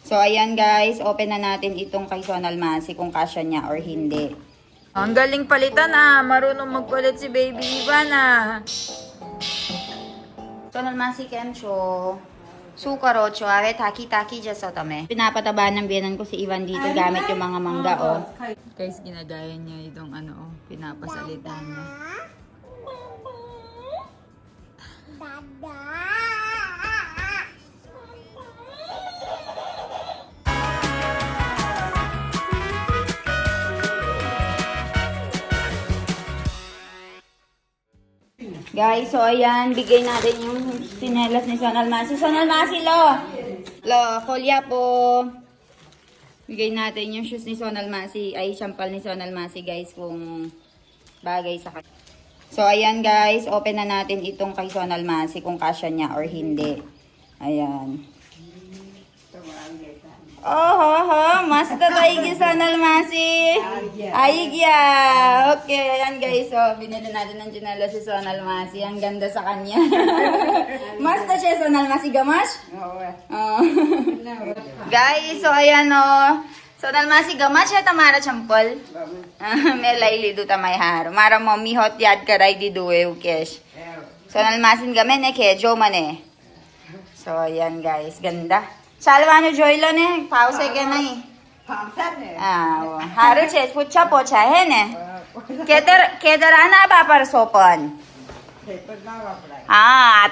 So, ayan guys, open na natin itong kay Sonal Masi kung kasya niya or hindi. Ang galing palitan ah. Marunong magpalit si Baby Ivan ah. Sonal Masi Kemcho. Suka rocho. Are taki-taki jaso tame. Pinapataba ng biyanan ko si Ivan dito gamit yung mga mangga oh. Guys, ginagaya niya itong ano oh. Pinapasalita niya. Guys, so ayan, bigay natin yung sinelas ni Sonal Masi. Sonal Masi, lo! Lo, kolya po. Bigay natin yung shoes ni Sonal Masi, ay sampal ni Sonal Masi guys, kung bagay sa kanya. So ayan guys, open na natin itong kay Sonal Masi kung kasya niya or hindi. Ayan. Oh, masta tayo Sonal Masi. Ayigya. Okay, ayan guys. So, binili natin ng ginela si Sonal Masi. Ang ganda sa kanya. Masta siya Sonal Masi gamas? Oo. Guys, so ayan o. Sonal Masi gamas siya tamara champol. May laili do tamay haro. Mara mo mihot yad karay di duwe ukesh. Sonal Masi gamen kejo mane. So, ayan guys. Ganda. Salvano joylo ne, pause ke nahi. Haru che pucha pocha hai ne. Kedarana bapar sopan.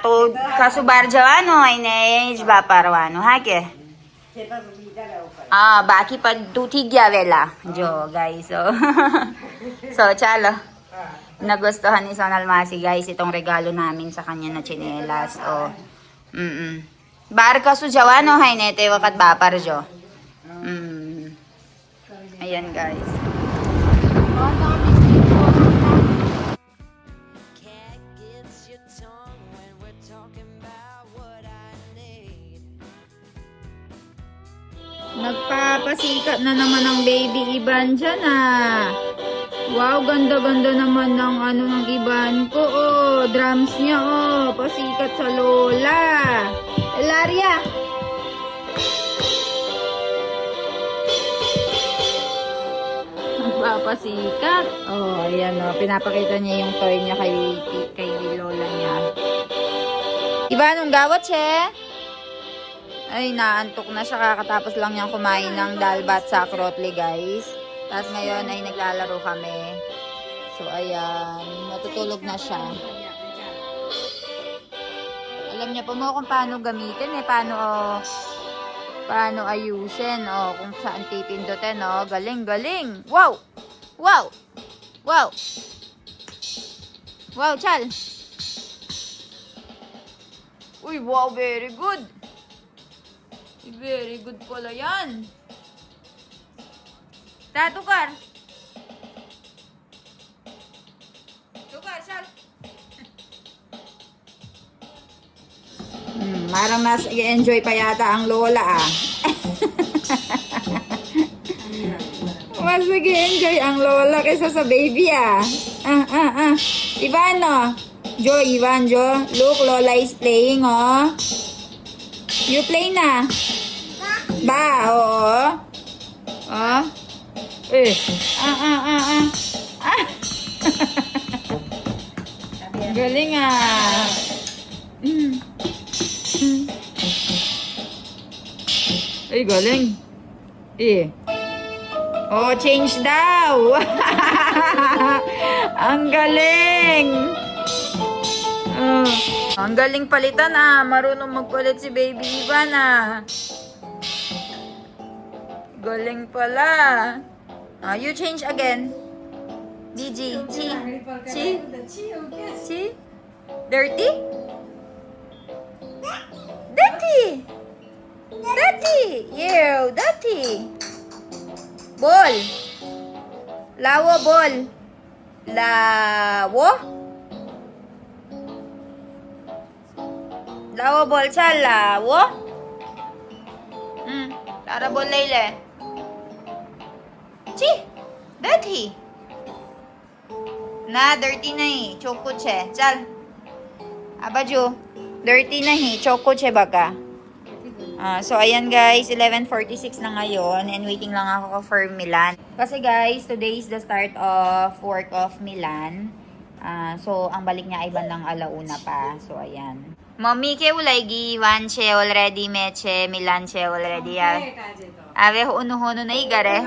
To kasubar jawano ai ne baparwano ha ke. Baki pa duthi gya vela. Jo guys so. So chalo. Nagustuhan ni Sonal Masi guys itong regalo namin sa kanya na tsinelas oh. Bar kaso jawano hay nete wakat bapar jo. Ayan guys. Nagpapasikat na naman ang Baby Ivan dyan ah. Wow, ganda-ganda naman ng ano ng Ivan ko oh. Drums niya oh. Pasikat sa lola. Elaria. Nagpapasikat. Oh, ayan oh. Pinapakita niya yung toy niya kay lola niya. Ivan, ang gawat siya? Ay, naantok na siya. Kakatapos lang niyang kumain ng dalbat sa Crotli, guys. Tapos ngayon ay naglalaro kami. So, ayan. Matutulog na siya. Alam niya po mo kung paano gamitin eh. Paano ayusin. Kung saan pipindutin. Galing, galing. Wow! Wow! Wow! Wow, Chal! Uy, wow, very good! Very good pala yan. Tukar. Tukar, Chal. Parang mas i-enjoy pa yata ang lola ah. Mas nag-i-enjoy ang lola kaysa sa baby ah. Ivan no. Ivan, look, lola is playing oh. You play na. Ba, oo. Galing ah. Ay, galing. Change daw. Ang galing. Ang galing palitan ah. Marunong magpalit si Baby Ivan ah. Galing pala. You change again. Gigi. See? Dirty? Dirty! Dirty! Ew, dirty! Ball! Lawo ball! Lawo? Lawo ball cha lawo? Lara ball layle. Chi! Dirty! Na, dirty nahi. Choco che. Chal. Abaju. Dirty nahi. Choco che baka. So, ayan guys, 11:46 na ngayon and waiting lang ako for Milan. Kasi guys, today is the start of work of Milan. So, ang balik niya ay bandang alauna pa. So, ayan. Mommy ke ulay gi wan che already meche Milan che already ya. Ave uno-hono na igare.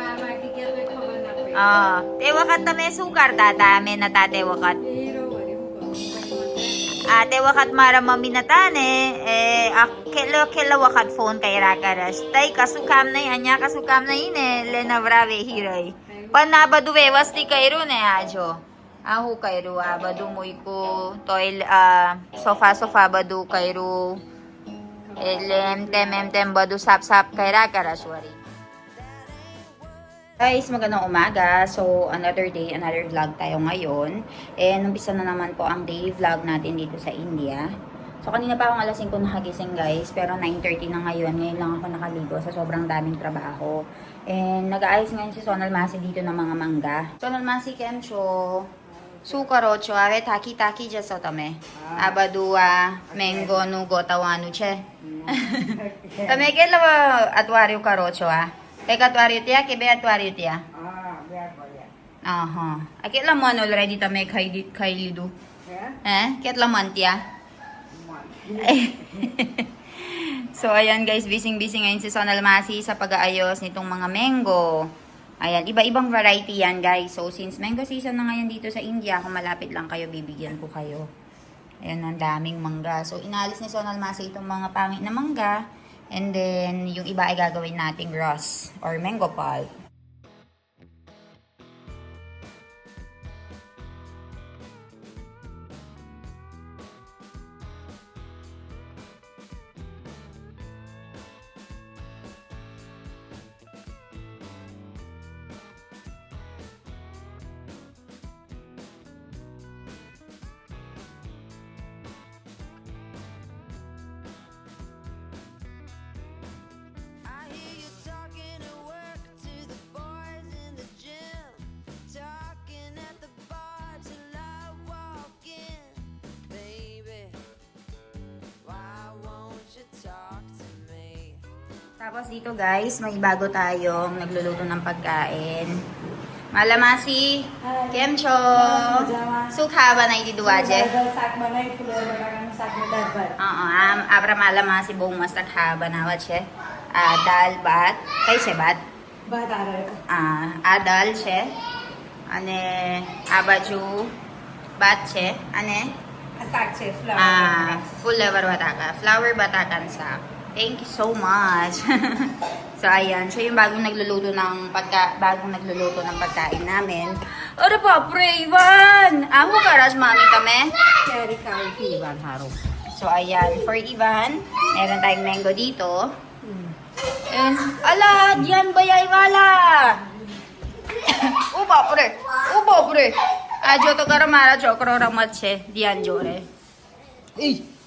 Te wakat me sukar tata me natate wakat. Ate wakat mara maminatane kela wakat phone kay rakaras. Tay kasukam na anya kasukam na ine lena brave hiray. Panabaduwe wasti kayro ne ajo. Ahu kayro abadu moy ko toil sofa badu kayro elem tem badu sap kay rakaraswari. Guys, magandang umaga. So, another day, another vlog tayo ngayon. And, umpisa na naman po ang day vlog natin dito sa India. So, kanina pa akong alas 5 nakagising guys. Pero 9:30 na ngayon. Ngayon lang ako nakaligo sa sobrang daming trabaho. And, nag-aayos ngayon si Sonal Masi dito ng mga mangga. Sonal Masi, kemcho. Sukarocho, ave taki jaso tame. Abadua, mango, no gotawanu che. Tame kela atwario karocho Teka atwario tiya, kebe atwario tiya. Aha. Akit laman already tame kay lidu. Kit laman tiya. So, ayan guys, busy ngayon si Sonal Masi sa pag-aayos nitong mga mango. Ayan, iba-ibang variety yan guys. So, since mango season na ngayon dito sa India, kung malapit lang kayo, bibigyan ko kayo. Ayan, ang daming mangga. So, inalis ni Sonal Masi itong mga pangit na mangga. And then, yung iba ay gagawin nating rus or mango pulp. Tapos dito guys, may bago tayong nagluluto ng pagkain. Malamasi, kemcho, sukha ba na itiduwaje? Abra malamasi buong masak haba na wache. Dal bat, kay se bat? Dal che. Ane, abaju, bat che. Ane? Asak che, flower. Flower bataka. Flower batakan sa. Thank you so much. So, ayan. Siya yung bagong nagluluto ng pagkain namin. Ano pa, pre, Ivan? Amo karas, mami kami? Cherry kay Ivan haro. So, ayan. For Ivan, meron tayong mango dito. And, ala, diyan ba yay wala? Uba, pre. Ajo to karamara chokro ramatche. Diyan, jore.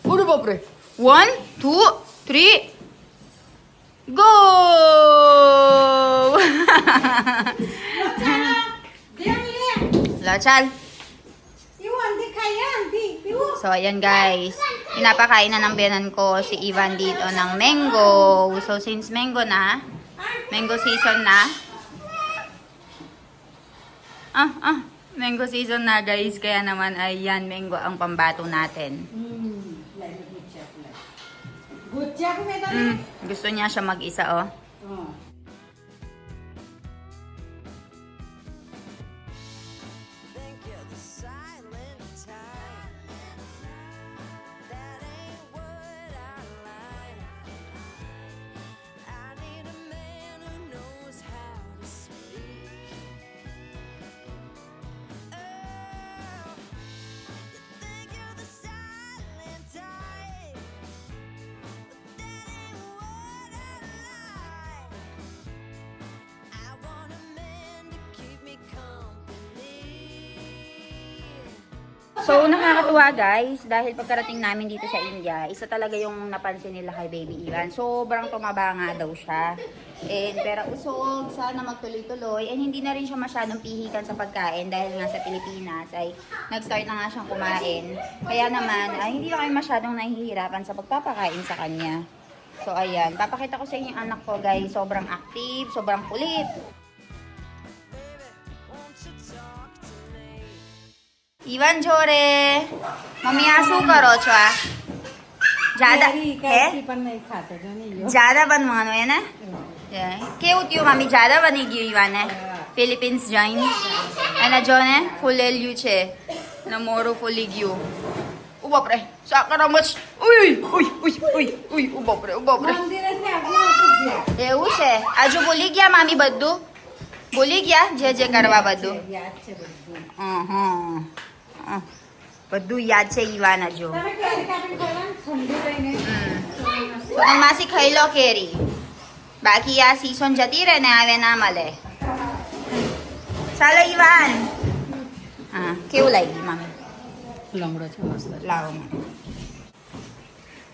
Ano ba, pre? 1, 2, 3, go! Lachal. So, ayan guys. Pinapakain na ng biyanan ko si Ivan dito ng mango. So, since mango season na. Mango season na guys. Kaya naman, ayan, mango ang pambato natin. Gusto niya siya mag-isa, oh. So, nakakatuwa guys, dahil pagkarating namin dito sa India, isa talaga yung napansin nila kay Baby Ivan. Sobrang tumaba nga daw siya. And pera usog, sana magtuloy-tuloy. And hindi na rin siya masyadong pihikan sa pagkain dahil nga sa Pilipinas ay nag-start na nga siyang kumain. Kaya naman, ay hindi na kami masyadong nahihirapan sa pagpapakain sa kanya. So, ayan. Papakita ko sa inyo yung anak ko, guys. Sobrang active, sobrang kulit. Ivan Jore. Mummy आंसू करो छा ज्यादा है पण नाही खात आहे ज्यादा बनवानो है ना કેવું થયું મમ્મી જ્યાદા બની ગયું ઈવાને ફિલિપિન્સ જઈને એના જો ને ફૂલેલ્યું છે અને મોઢું ફૂલી ગયું ઓ બાપરે સાકર મચ ઉઈ ઉઈ ઉઈ ઉઈ ઉઈ ઓ બાપરે એવું છે આજુ ભૂલી ગયા મામી બધું ભૂલી ગયા જે કરવા બધું બધું યાદ છે ઈવાન હજુ માસી ખાઈ લો કેરી બાકી આ સીસોન જતી રહે ને આવે ના મળે ચાલો ઈવાન હા કેવું લાગી મમ્મી લંગડો છે મસ્ત લાવો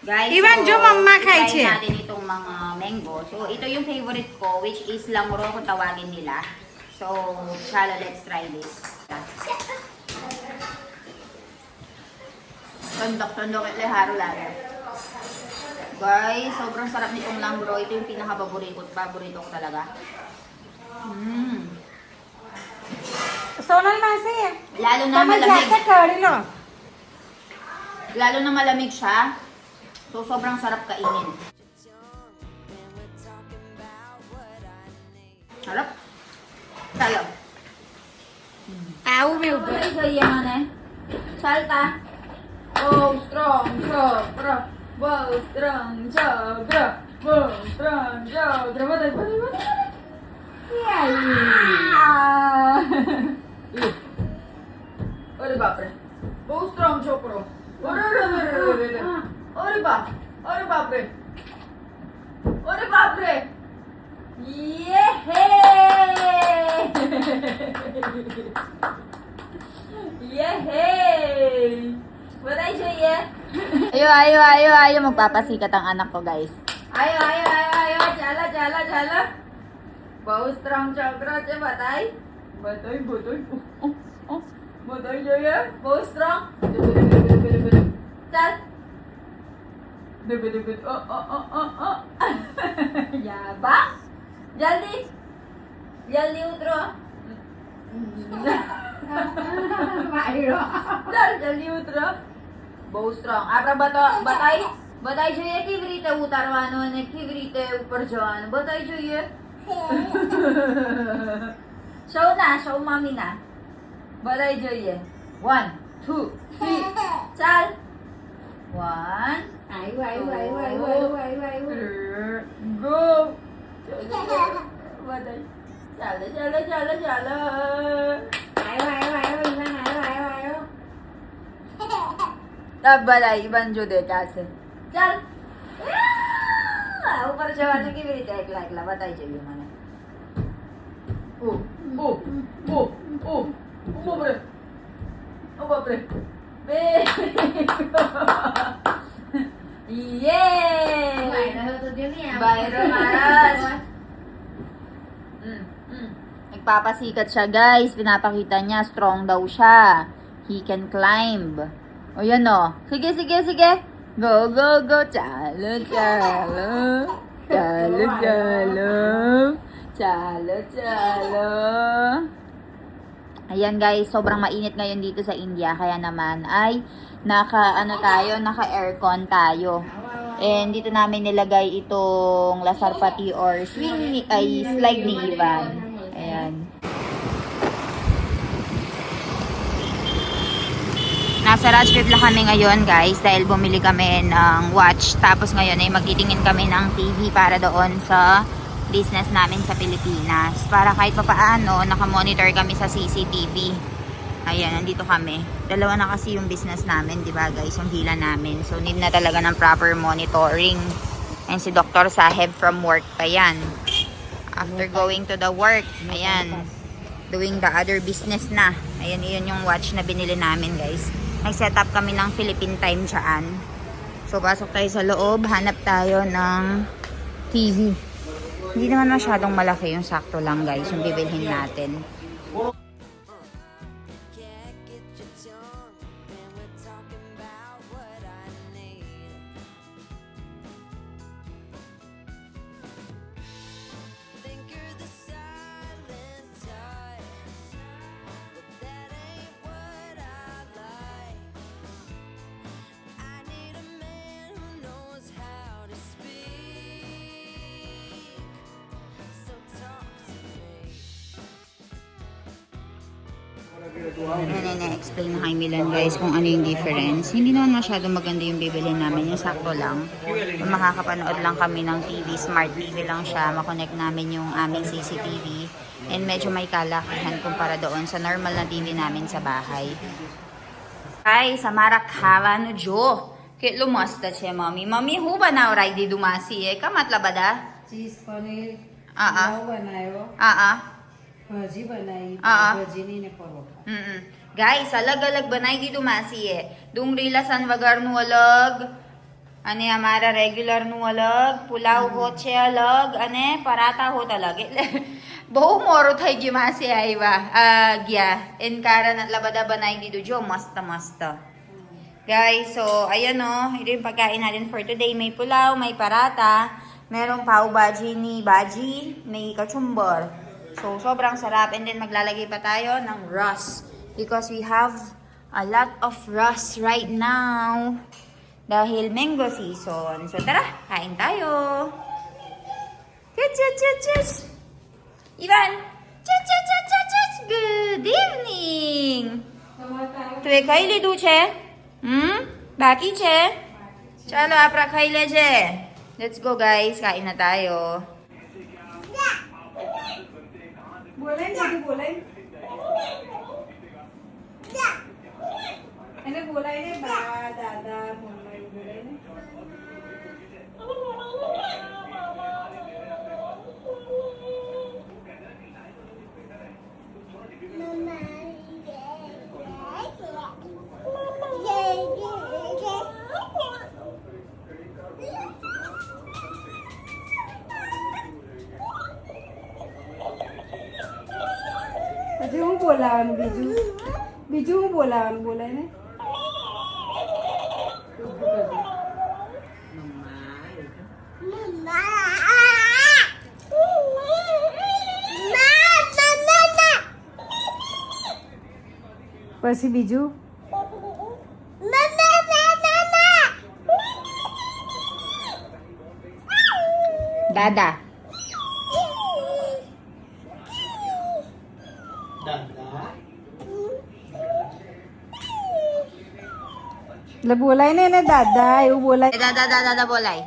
Guys, Ivan, jo mama kay try siya. natin itong mga mango. So, ito yung favorite ko, which is langro kung tawagin nila. So, shalo, let's try this. Tondok-tondok ito haro lalo. Guys, sobrang sarap nitong langro. Ito yung pinaka-paborito ko talaga. Sonal मासे Lalo na તમે malamig. જાતે કાઢી લો Lalo na malamig siya. So, sobrang sarap kainin. Harap. Chalo. આવું મેં ઉપર Ay, gaya man eh. Salta. Wow, strong, sobra. Wow, strong, sobra. Wow, strong, sobra. Batay, batay, batay. Yay! Ore bapre. Wow, strong, sobra. Ore bapre. Ore bapre. Yehey! Batay siya Ayo, magpapasikat ang anak ko, guys. Ayo. Jala. Bau strong chakra ce batay. Batay. Batay siya Bau strong. Chal. Debet. Oh. Yaba. Jaldi utro. જલ્દી ઉતરો બહુ સ્ટ્રોંગ આપણા બતાઈ જોઈએ કેવી રીતે ઉતારવાનું અને કેવી રીતે ઉપર જવાનું બતાઈ જોઈએ સૌ મામીના બતાઈ જોઈએ 1 2 3 ચાલ 1 આયુ ગો બતાઈ ચાલો તબ બધાઈ Ivan જો દેતા હશે ચાલ ઉપર જવાનું કેવી રીતે એકલા બતાઈ જોઈએ મને ઓ બાપરે બે Bayro Maras nagpapasikat siya guys pinapakita niya strong daw siya he can climb o yan o sige go chalo ayan guys sobrang mainit ngayon dito sa India kaya naman ay naka aircon tayo and dito namin nilagay itong lasarpati or slide ni Ivan ayan. Nasa Rajpip lang kami ngayon guys dahil bumili kami ng watch tapos ngayon ay magtitingin kami ng TV para doon sa business namin sa Pilipinas para kahit papaano nakamonitor kami sa CCTV. Ayan, nandito kami. Dalawa na kasi yung business namin, di ba guys, yung hila namin. So need na talaga ng proper monitoring. And si Dr. Saheb from work pa yan. After going to the work, ayan, doing the other business na. Ayan, yun yung watch na binili namin guys. Nag-set up kami ng Philippine time dyan. So, pasok tayo sa loob. Hanap tayo ng TV. Hindi naman masyadong malaki yung sakto lang guys. Yung bibilhin natin. explain na kay Milan guys kung ano yung difference. Hindi naman masyado maganda yung bibili namin. Yung sakto lang. Kung makakapanood lang kami ng TV, smart TV lang siya. Makonect namin yung aming CCTV. And medyo may kalakihan kumpara doon sa normal na TV namin sa bahay. Ay, sa Marakhala no Jo. Kit lumasta siya, mami. Mami, huba na oray di dumasi eh. Kamatla ba da? चीज पनीर Ah, पुलाव बनायो भाजी बनाई भाजी नहीं ने paratha Guys, alag-alag banay di dumasi eh. Dung rilasan wagar nuwalag. Ane amara regular nuwalag. Pulaw hoche alag. Ane parata ho talag. Bahu moro tay gimasi ay ba? Gya. Enkara at labada banay di do masta. Guys, so ayan o. Ito yung pagkain natin for today. May pulaw, may parata. Merong paw baji ni baji. May kachumbor. So, sobrang sarap. And then, maglalagay pa tayo ng Ross. Because we have a lot of Ross right now. Dahil mango season. So, tara. Kain tayo. Chus! Ivan! Chus! Good evening! Tuwe kaile duche? Baki che? Chalo, apra kaile je. Let's go guys. Kain na tayo. बोले नहीं बोले मैंने बोला ही नहीं बा दादा मम्मा बोले नहीं अजय हूँ बोला बीजू हूँ बोला ने પછી બીજું Dada. એટલે બોલાય ને એને દાદા એવું બોલાય Dada bolay.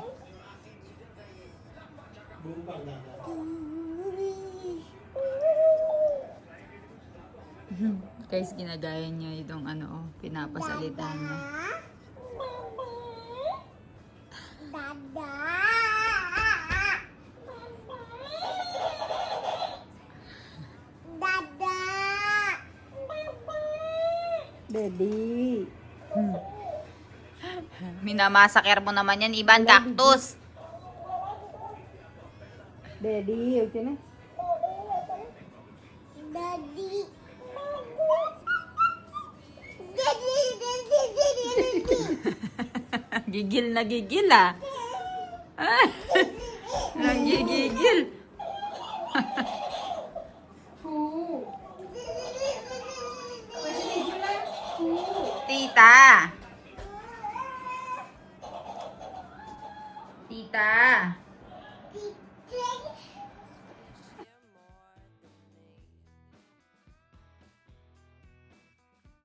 Guys, ginagaya niya itong pinapasalita niya. daddy Minamasaker mo naman yan, Iban. Cactus. daddy okay na Gigil na gigil ah. Nanggigigil.